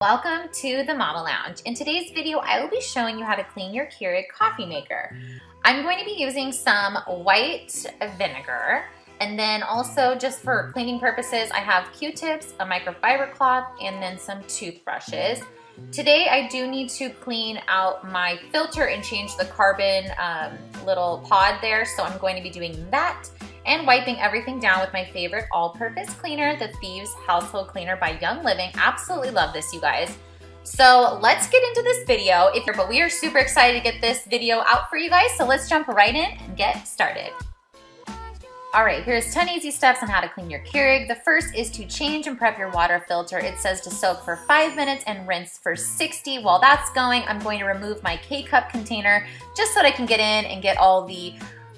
Welcome to the Mama Lounge. In today's video, I will be showing you how to clean your Keurig coffee maker. I'm going to be using some white vinegar, and then also just for cleaning purposes, I have Q-tips, a microfiber cloth, and then some toothbrushes. Today, I do need to clean out my filter and change the carbon little pod there, so I'm going to be doing that and wiping everything down with my favorite all-purpose cleaner, the Thieves Household Cleaner by Young Living. Absolutely love this, you guys. So let's get into this video. But we are super excited to get this video out for you guys, so let's jump right in and get started. All right, here's 10 easy steps on how to clean your Keurig. The first is to change and prep your water filter. It says to soak for 5 minutes and rinse for 60. While that's going, I'm going to remove my K-cup container just so that I can get in and get all the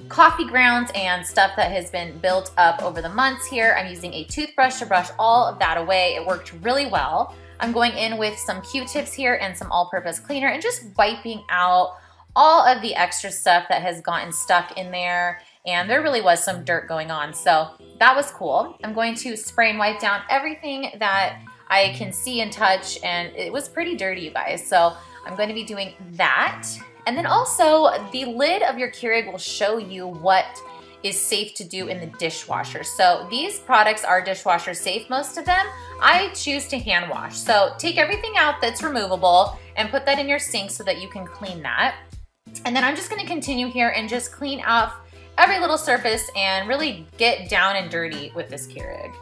coffee grounds and stuff that has been built up over the months here. I'm using a toothbrush to brush all of that away. It worked really well. I'm going in with some Q-tips here and some all-purpose cleaner and just wiping out all of the extra stuff that has gotten stuck in there. And there really was some dirt going on, so that was cool. I'm going to spray and wipe down everything that I can see and touch, and it was pretty dirty, you guys, so I'm going to be doing that. And then also, the lid of your Keurig will show you what is safe to do in the dishwasher. So these products are dishwasher safe, most of them. I choose to hand wash. So take everything out that's removable and put that in your sink so that you can clean that. And then I'm just gonna continue here and just clean off every little surface and really get down and dirty with this Keurig.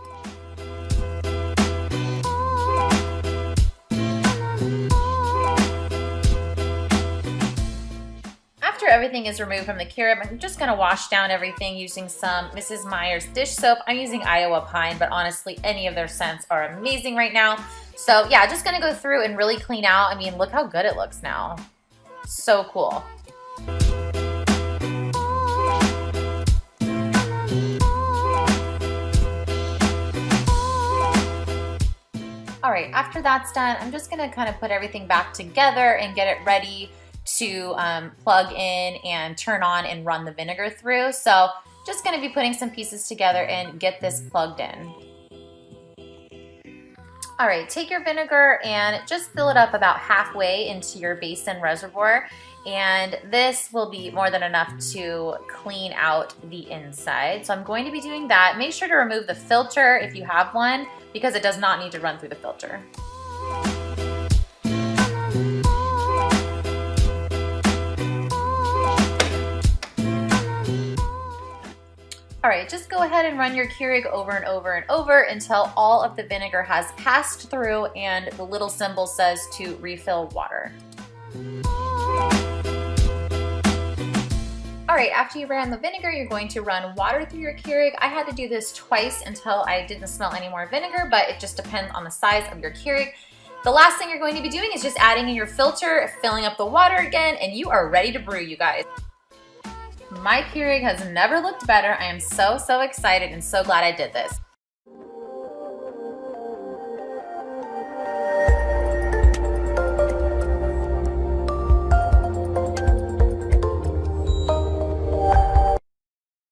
After everything is removed from the Keurig, I'm just gonna wash down everything using some Mrs. Meyer's dish soap. I'm using Iowa Pine, but honestly, any of their scents are amazing right now. So yeah, just gonna go through and really clean out. I mean, look how good it looks now. So cool. All right, after that's done, I'm just gonna kind of put everything back together and get it ready to plug in and turn on and run the vinegar through. So just gonna be putting some pieces together and get this plugged in. All right, take your vinegar and just fill it up about halfway into your basin reservoir. And this will be more than enough to clean out the inside. So I'm going to be doing that. Make sure to remove the filter if you have one, because it does not need to run through the filter. All right, just go ahead and run your Keurig over and over and over until all of the vinegar has passed through and the little symbol says to refill water. All right, after you ran the vinegar, you're going to run water through your Keurig. I had to do this twice until I didn't smell any more vinegar, but it just depends on the size of your Keurig. The last thing you're going to be doing is just adding in your filter, filling up the water again, and you are ready to brew, you guys. My Keurig has never looked better. I am so excited and so glad I did this.